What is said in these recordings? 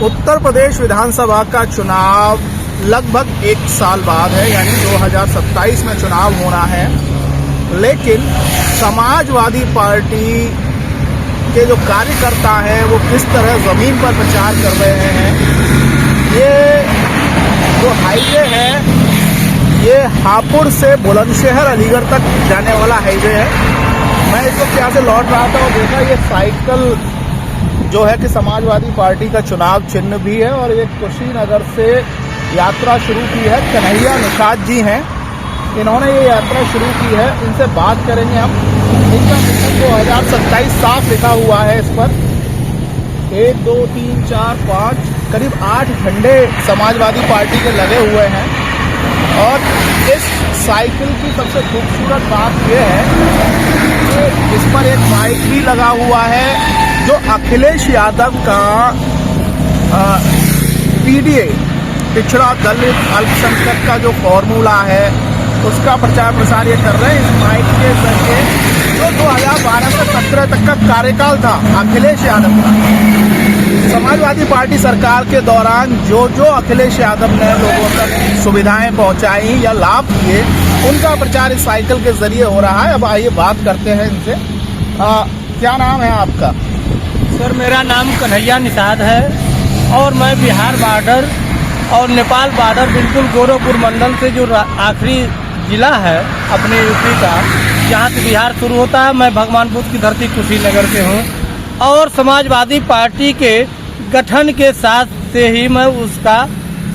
उत्तर प्रदेश विधानसभा का चुनाव लगभग 1 साल बाद है, यानी 2027 में चुनाव होना है। लेकिन समाजवादी पार्टी के जो कार्यकर्ता हैं वो किस तरह ज़मीन पर प्रचार कर रहे हैं। ये जो हाईवे है ये हापुड़ से बुलंदशहर अलीगढ़ तक जाने वाला हाईवे है। मैं इस वक्त यहाँ से लौट रहा था और देखा ये साइकिल जो है कि समाजवादी पार्टी का चुनाव चिन्ह भी है और ये कुशीनगर से यात्रा शुरू की है। कन्हैया निषाद जी हैं, इन्होंने ये यात्रा शुरू की है, इनसे बात करेंगे हम। इनका मिशन 2027 साफ लिखा हुआ है इस पर। 1 2 3 4 5 करीब 8 झंडे समाजवादी पार्टी के लगे हुए हैं। और इस साइकिल की सबसे खूबसूरत बात यह है कि इस पर एक माइक भी लगा हुआ है जो अखिलेश यादव का पीडीए पिछड़ा दलित अल्पसंख्यक का जो फॉर्मूला है उसका प्रचार प्रसार ये कर रहे हैं इस माइक के जरिए। जो 2012 से 17 तक का कार्यकाल था अखिलेश यादव का, समाजवादी पार्टी सरकार के दौरान जो अखिलेश यादव ने लोगों तक सुविधाएं पहुंचाई या लाभ दिए उनका प्रचार इस साइकिल के जरिए हो रहा है। अब आइए बात करते हैं इनसे। क्या नाम है आपका? सर, मेरा नाम कन्हैया निषाद है और मैं बिहार बॉर्डर और नेपाल बॉर्डर बिल्कुल गोरखपुर मंडल से जो आखिरी जिला है अपने यूपी का, जहाँ से बिहार शुरू होता है, मैं भगवान बुद्ध की धरती कुशीनगर से हूँ। और समाजवादी पार्टी के गठन के साथ से ही मैं उसका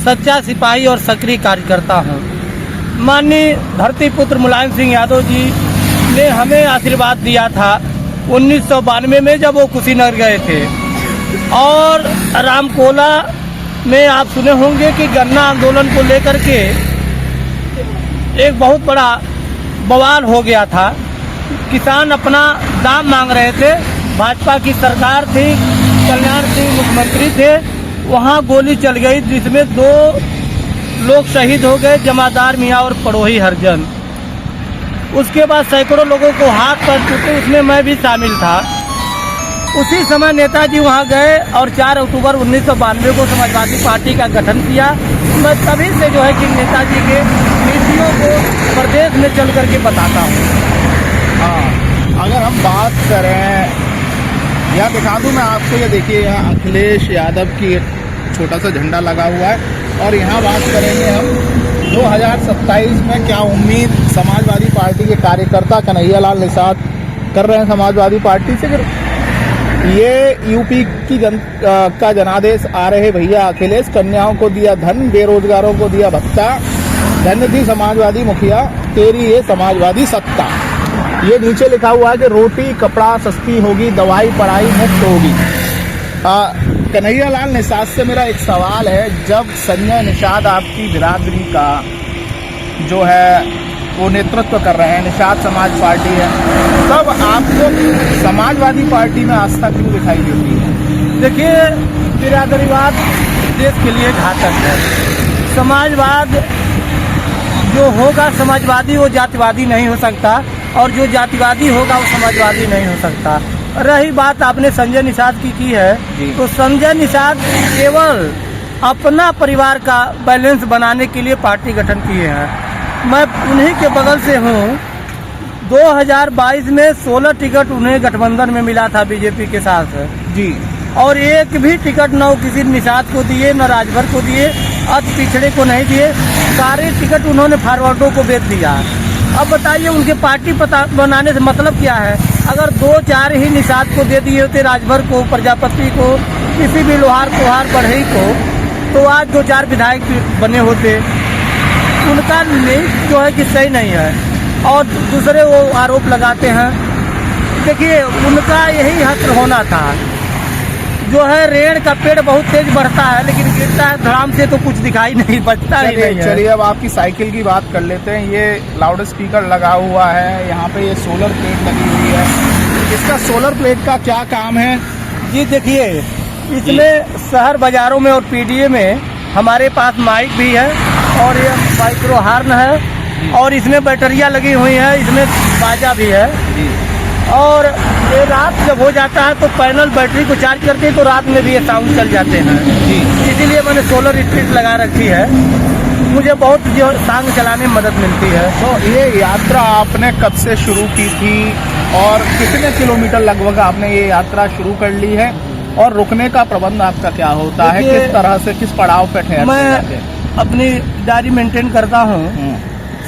सच्चा सिपाही और सक्रिय कार्यकर्ता हूँ। माननीय धरती पुत्र मुलायम सिंह यादव जी ने हमें आशीर्वाद दिया था 1992 में जब वो कुशीनगर गए थे। और रामकोला में आप सुने होंगे कि गन्ना आंदोलन को लेकर के एक बहुत बड़ा बवाल हो गया था। किसान अपना दाम मांग रहे थे, भाजपा की सरकार थी, कल्याण सिंह मुख्यमंत्री थे, वहाँ गोली चल गई जिसमें 2 लोग शहीद हो गए, जमादार मियाँ और पड़ोही हरजन। उसके बाद सैकड़ों लोगों को हाथ पैर टूटे, उसमें मैं भी शामिल था। उसी समय नेताजी वहां गए और 4 अक्टूबर 1992 को समाजवादी पार्टी का गठन किया। मैं तभी से जो है कि नेताजी के नीतियों को प्रदेश में चल करके बताता हूँ। हाँ, अगर हम बात करें, यहाँ दिखा दूँ मैं आपको, ये देखिए यहाँ अखिलेश यादव की एक छोटा सा झंडा लगा हुआ है। और यहाँ बात करेंगे हम 2027 में क्या उम्मीद समाजवादी पार्टी के कार्यकर्ता कन्हैया लाल निषाद कर रहे हैं समाजवादी पार्टी से। ये यूपी की का जनादेश आ रहे भैया अखिलेश, कन्याओं को दिया धन, बेरोजगारों को दिया भत्ता, धन्य थी समाजवादी मुखिया, तेरी ये समाजवादी सत्ता। ये नीचे लिखा हुआ है कि रोटी कपड़ा सस्ती होगी, दवाई पढ़ाई मुफ्त होगी। कन्हैया लाल निषाद से मेरा एक सवाल है, जब संजय निषाद आपकी बिरादरी का जो है वो नेतृत्व कर रहे हैं, निषाद समाज पार्टी है, तब आपको समाजवादी पार्टी में आस्था क्यों दिखाई देती है? देखिए, बिरादरीवाद देश के लिए घातक है। समाजवाद जो होगा समाजवादी वो जातिवादी नहीं हो सकता, और जो जातिवादी होगा वो समाजवादी नहीं हो सकता। रही बात आपने संजय निषाद की है, तो संजय निषाद केवल अपना परिवार का बैलेंस बनाने के लिए पार्टी गठन किए हैं। मैं उन्हीं के बगल से हूँ। 2022 में 16 टिकट उन्हें गठबंधन में मिला था बीजेपी के साथ जी, और एक भी टिकट न किसी निषाद को दिए, न राजभर को दिए, अति पिछड़े को नहीं दिए। सारे टिकट उन्होंने फॉरवर्डों को बेच दिया। अब बताइए उनके पार्टी बनाने से मतलब क्या है? अगर 2-4 ही निषाद को दे दिए होते, राजभर को, प्रजापति को, किसी भी लोहार कुहार बढ़ई को, तो आज 2-4 विधायक बने होते। उनका नीति जो है कि सही नहीं है और दूसरे वो आरोप लगाते हैं। देखिए, उनका यही हक होना था। जो है रेड़ का पेड़ बहुत तेज बढ़ता है लेकिन गिरता है धड़ाम से, तो कुछ दिखाई नहीं, बचता ही नहीं है। चलिए अब आपकी साइकिल की बात कर लेते हैं। ये लाउड स्पीकर लगा हुआ है, यहाँ पे ये सोलर प्लेट लगी हुई है। इसका सोलर प्लेट का क्या काम है? जी देखिए, इसमें शहर बाजारों में और पीडीए में हमारे पास माइक भी है और ये माइक्रो हार्न है और इसमें बैटरियाँ लगी हुई हैं, इसमें बाजा भी है। और ये रात जब हो जाता है तो पैनल बैटरी को चार्ज करते हैं तो रात में भी ये साउंड चल जाते हैं जी। इसीलिए मैंने सोलर स्ट्रीट लगा रखी है। मुझे बहुत जो सांग चलाने में मदद मिलती है। तो ये यात्रा आपने कब से शुरू की थी और कितने किलोमीटर लगभग आपने ये यात्रा शुरू कर ली है, और रुकने का प्रबंध आपका क्या होता है, किस तरह से किस पड़ाव पे ठहरते मैं अपनी डायरी मेंटेन करता हूँ।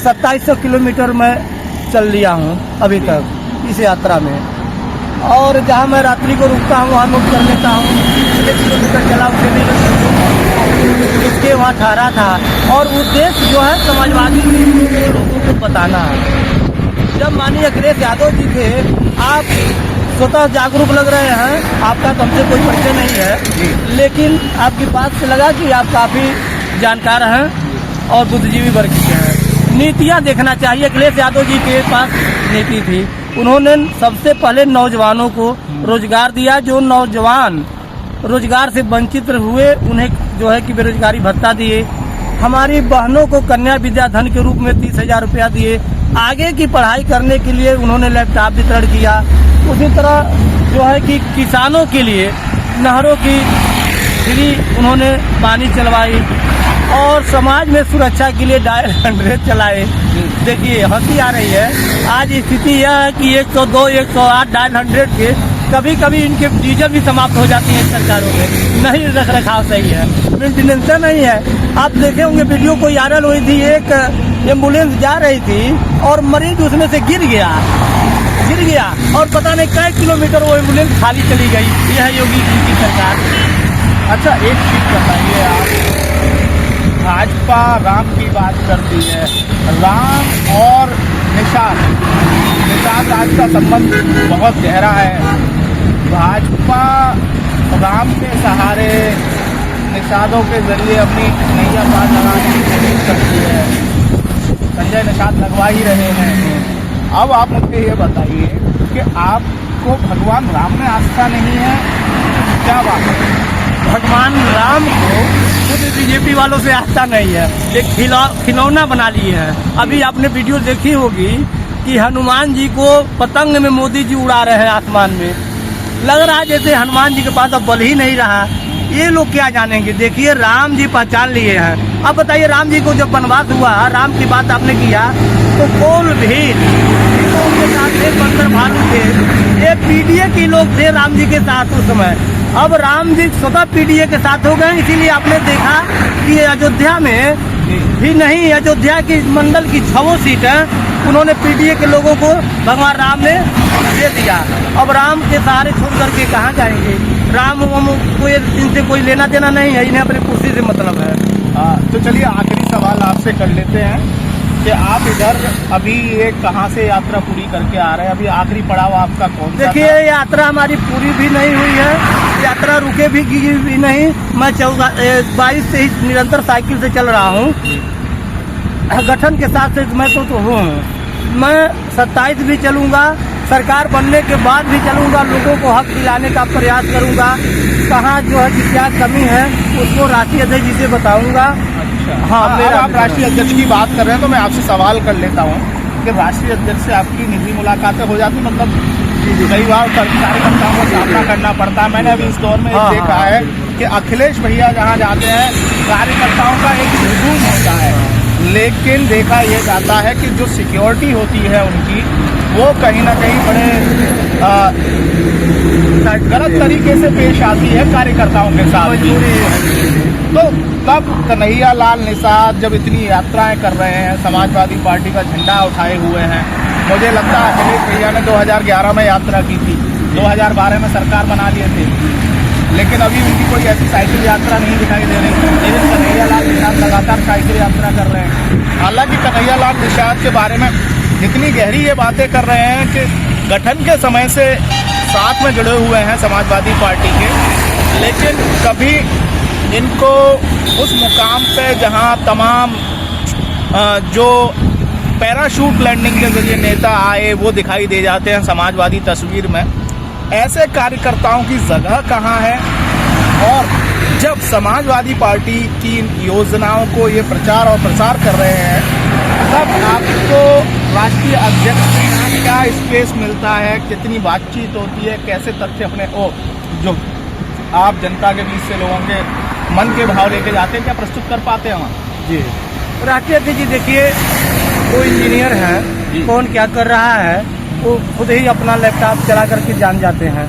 2700 किलोमीटर मैं चल लिया हूँ अभी तक इस यात्रा में, और जहाँ मैं रात्रि को रुकता हूँ वहाँ नोट कर लेता हूँ। 1 किलोमीटर चला उसे उसके वहाँ ठहरा था, और उद्देश्य जो है समाजवादी लोगों को बताना है। जब माननीय अखिलेश यादव जी थे, आप स्वतः जागरूक लग रहे हैं, आपका तो हमसे कोई परिचय नहीं है, लेकिन आपकी बात से लगा कि आप काफी जानकार हैं और बुद्धिजीवी वर्ग के हैं। नीतियां देखना चाहिए। अखिलेश यादव जी के पास नीति थी, उन्होंने सबसे पहले नौजवानों को रोजगार दिया। जो नौजवान रोजगार से वंचित हुए उन्हें जो है कि बेरोजगारी भत्ता दिए। हमारी बहनों को कन्या विद्याधन के रूप में 30,000 रुपया दिए। आगे की पढ़ाई करने के लिए उन्होंने लैपटॉप वितरण किया। उसी तरह जो है कि किसानों के लिए नहरों की फ्री उन्होंने पानी चलवाई, और समाज में सुरक्षा के लिए डायल 100 चलाए। देखिए हंसी आ रही है, आज स्थिति यह है कि 102, 108 डायल 100 के कभी कभी इनके डीजल भी समाप्त हो जाती है सरकारों में। नहीं रख रखाव सही है, मेंटेनेंस नहीं है। आप देखे होंगे वीडियो कोई वायरल हुई थी, एक एम्बुलेंस जा रही थी और मरीज उसमें से गिर गया और पता नहीं कई किलोमीटर वो एम्बुलेंस खाली चली गई। यह है योगी जी की सरकार। अच्छा, एक चीज बताइए, आप भाजपा राम की बात करती है, राम और निषाद राज का संबंध बहुत गहरा है। भाजपा राम के सहारे निषादों के जरिए अपनी नैया पार लगाने की कोशिश करती है। संजय निषाद लगवा ही रहे हैं। अब आप मुझे ये बताइए कि आपको भगवान राम में आस्था नहीं है, क्या बात है? भगवान राम को खुद बीजेपी वालों से आस्था नहीं है, एक खिलौना बना लिए हैं। अभी आपने वीडियो देखी होगी कि हनुमान जी को पतंग में मोदी जी उड़ा रहे हैं आसमान में। लग रहा है जैसे हनुमान जी के पास अब बल ही नहीं रहा। ये लोग क्या जानेंगे? देखिए राम जी पहचान लिए हैं। अब बताइए, राम जी को जब वनवास हुआ, राम की बात आपने किया तो कोल भीड़ के साथ एक बंदर भालू थे, ये पीडीए के लोग थे राम जी के साथ उस समय। अब राम जी स्वतः पीडीए के साथ हो गए। इसीलिए आपने देखा कि अयोध्या में भी नहीं, अयोध्या की मंडल की 6 सीटें उन्होंने पीडीए के लोगों को भगवान राम ने दे दिया। अब राम के सहारे छोड़ करके कहाँ जाएंगे? राम को इनसे कोई लेना देना नहीं है, इन्हें अपनी कुर्सी से मतलब है। तो चलिए आखिरी सवाल आपसे कर लेते हैं कि आप इधर अभी ये कहाँ से यात्रा पूरी करके आ रहे हैं? अभी आखिरी पड़ाव आपका कौन सा? देखिए यात्रा हमारी पूरी भी नहीं हुई है, यात्रा रुके भी नहीं। मैं 22 से ही निरंतर साइकिल से चल रहा हूँ। गठन के साथ से मैं तो हूँ, मैं 27 भी चलूँगा, सरकार बनने के बाद भी चलूँगा। लोगों को हक दिलाने का प्रयास करूँगा। कहाँ जो है कि क्या कमी है उसको राष्ट्रीय अध्यक्ष जी से बताऊँगा। अच्छा, हाँ, मेरा आप राष्ट्रीय अध्यक्ष की बात कर रहे हैं तो मैं आपसे सवाल कर लेता हूँ कि राष्ट्रीय अध्यक्ष से आपकी निजी मुलाकातें हो जाती, मतलब कई बार कार्यकर्ताओं को सामना करना पड़ता है। मैंने अभी इस दौर में देखा है कि अखिलेश भैया जहाँ जाते हैं कार्यकर्ताओं का एक हुजूम होता है, लेकिन देखा यह जाता है कि जो सिक्योरिटी होती है उनकी, वो कहीं ना कहीं बड़े गलत तरीके से पेश आती है कार्यकर्ताओं के साथ। तो तब कन्हैया लाल निषाद जब इतनी यात्राएं कर रहे हैं, समाजवादी पार्टी का झंडा उठाए हुए हैं, मुझे लगता है अखिलेश भैया ने 2011 में यात्रा की थी, 2012 में सरकार बना लिए थे, लेकिन अभी उनकी कोई ऐसी साइकिल यात्रा नहीं दिखाई दे रही। लेकिन कन्हैया लाल निषाद लगातार साइकिल यात्रा कर रहे हैं। हालांकि कन्हैया लाल निषाद के बारे में इतनी गहरी ये बातें कर रहे हैं कि गठन के समय से साथ में जुड़े हुए हैं समाजवादी पार्टी के, लेकिन कभी इनको उस मुकाम पे जहां तमाम जो पैराशूट लैंडिंग के जरिए नेता आए वो दिखाई दे जाते हैं समाजवादी तस्वीर में। ऐसे कार्यकर्ताओं की जगह कहाँ है? और जब समाजवादी पार्टी की योजनाओं को ये प्रचार और प्रसार कर रहे हैं, तब आपको राष्ट्रीय अध्यक्ष के यहाँ क्या स्पेस मिलता है, कितनी बातचीत होती है, कैसे तथ्य अपने जो आप जनता के बीच से लोगों के मन के भाव लेके जाते हैं, क्या प्रस्तुत कर पाते हैं वहाँ? जी, राष्ट्रीय अध्यक्ष जी देखिए, वो इंजीनियर है, कौन क्या कर रहा है वो खुद ही अपना लैपटॉप चला करके जान जाते हैं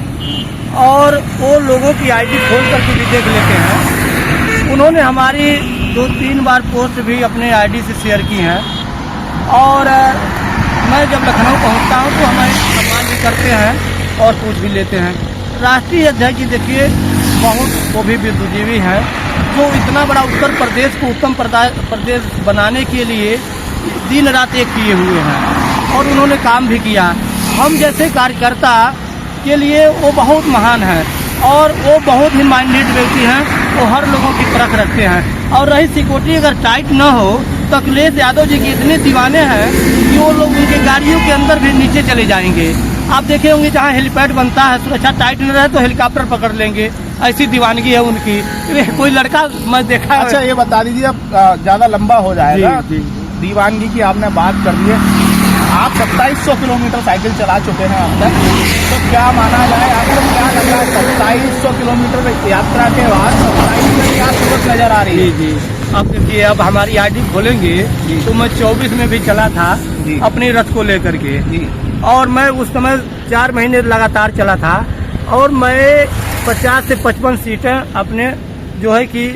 और वो लोगों की आईडी खोल करके भी देख लेते हैं। उन्होंने हमारी 2-3 बार पोस्ट भी अपने आईडी से शेयर की हैं और मैं जब लखनऊ पहुंचता हूं तो हमें सम्मान भी करते हैं और पूछ भी लेते हैं। राष्ट्रीय अध्यक्ष जी देखिए बहुत वो भी बुद्धिजीवी हैं, जो इतना बड़ा उत्तर प्रदेश को उत्तम प्रदेश बनाने के लिए दिन रात एक किए हुए हैं और उन्होंने काम भी किया। हम जैसे कार्यकर्ता के लिए वो बहुत महान है और वो बहुत ही माइंडेड व्यक्ति हैं, वो हर लोगों की परख रखते हैं। और रही सिक्योरिटी अगर टाइट न हो तो अखिलेश यादव जी के इतने दीवाने हैं कि वो लोग उनके गाड़ियों के अंदर भी नीचे चले जाएंगे। आप देखे होंगे जहाँ हेलीपैड बनता है सुरक्षा टाइट न रहे तो हेलीकॉप्टर पकड़ लेंगे, ऐसी दीवानगी है उनकी। कोई लड़का मैं देखा। अच्छा ये बता दीजिए, अब ज़्यादा लंबा हो जाएगा। दीवानगी की आपने बात कर दी है, आप 2700 किलोमीटर साइकिल चला चुके हैं अब तक, तो क्या माना जाए, आपको क्या लग रहा है 2700 किलोमीटर यात्रा के बाद 27 में क्या सूरत नजर आ रही है? जी, अब देखिए अब हमारी आईडी खोलेंगे तो मैं 24 में भी चला था अपनी रथ को लेकर के जी। और मैं उस समय 4 महीने लगातार चला था और मैं 50 से 55 सीटें अपने जो है कि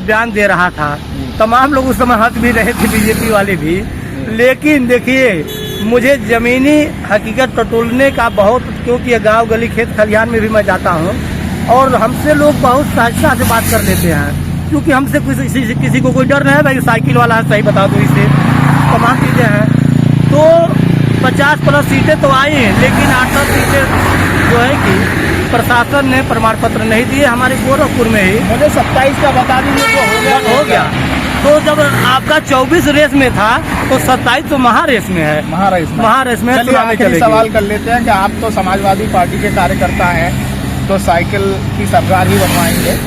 बयान दे रहा था। तमाम लोग उस समय हंस भी रहे थे, बीजेपी वाले भी। लेकिन देखिए मुझे जमीनी हकीकत टटोलने का बहुत, क्योंकि गांव गली खेत खलिहान में भी मैं जाता हूं और हमसे लोग बहुत सहजता से बात कर लेते हैं, क्योंकि हमसे किसी को कोई डर नहीं है। भाई साइकिल वाला है, सही बता दो, इससे तमाम चीज़ें हैं। तो 50+ सीटें तो आई हैं, लेकिन 8-10 सीटें जो है कि प्रशासन ने प्रमाण पत्र नहीं दिए। हमारे गोरखपुर में ही मुझे 27 का बता दीजिए, जो हो गया। तो जब आपका 24 रेस में था तो 27 तो महारेस में है। महारेस में चलिए आखिरी सवाल कर लेते हैं कि आप तो समाजवादी पार्टी के कार्यकर्ता हैं, तो साइकिल की सरकार ही बनवाएंगे।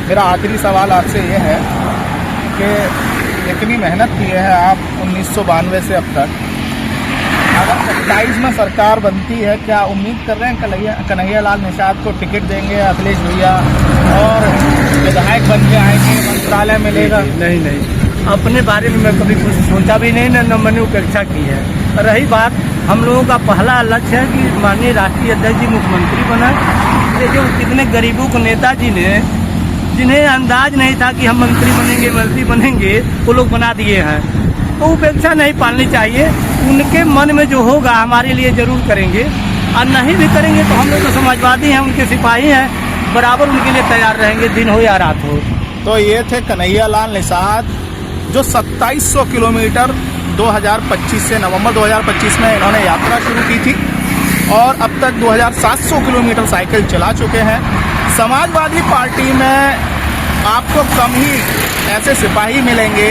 मेरा आखिरी सवाल आपसे ये है कि इतनी मेहनत की है आप 1992 से अब तक, अगर 27 में सरकार बनती है, क्या उम्मीद कर रहे हैं कन्हैया लाल निषाद को टिकट देंगे अखिलेश भैया और विधायक बन के आएंगे, मंत्रालय मिलेगा? नहीं, अपने बारे में मैं कभी कुछ सोचा भी नहीं, न मैंने उपेक्षा की है। रही बात, हम लोगों का पहला लक्ष्य है कि माननीय राष्ट्रीय अध्यक्ष जी मुख्यमंत्री बना। देखिए कितने गरीबों को नेताजी ने, जिन्हें अंदाज नहीं था कि हम मंत्री बनेंगे, वो लोग बना दिए हैं। तो उपेक्षा नहीं पालनी चाहिए। उनके मन में जो होगा हमारे लिए जरूर करेंगे, और नहीं भी करेंगे तो हम लोग तो समाजवादी हैं, उनके सिपाही हैं, बराबर उनके लिए तैयार रहेंगे, दिन हो या रात हो। तो ये थे कन्हैया लाल निषाद, जो 2700 किलोमीटर 2025 से नवंबर 2025 में इन्होंने यात्रा शुरू की थी और अब तक 2700 किलोमीटर साइकिल चला चुके हैं। समाजवादी पार्टी में आपको कम ही ऐसे सिपाही मिलेंगे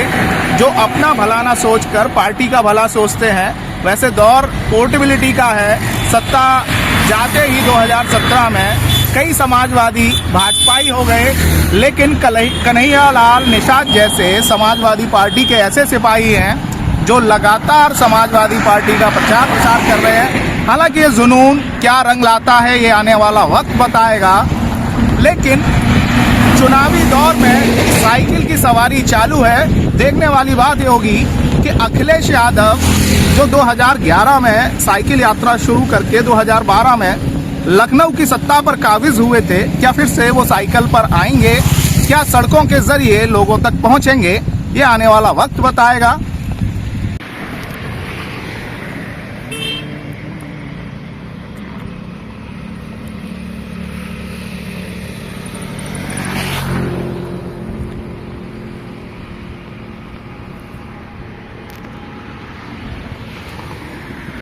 जो अपना भला ना सोचकर पार्टी का भला सोचते हैं। वैसे दौर पोर्टेबिलिटी का है। सत्ता जाते ही 2017 में कई समाजवादी भाजपाई हो गए, लेकिन कन्हैया लाल निषाद जैसे समाजवादी पार्टी के ऐसे सिपाही हैं जो लगातार समाजवादी पार्टी का प्रचार प्रसार कर रहे हैं। हालांकि ये जुनून क्या रंग लाता है ये आने वाला वक्त बताएगा, लेकिन चुनावी दौर में साइकिल की सवारी चालू है। देखने वाली बात ये होगी कि अखिलेश यादव जो 2011 में साइकिल यात्रा शुरू करके 2012 में लखनऊ की सत्ता पर काबिज हुए थे, क्या फिर से वो साइकिल पर आएंगे, क्या सड़कों के जरिए लोगों तक पहुंचेंगे, ये आने वाला वक्त बताएगा।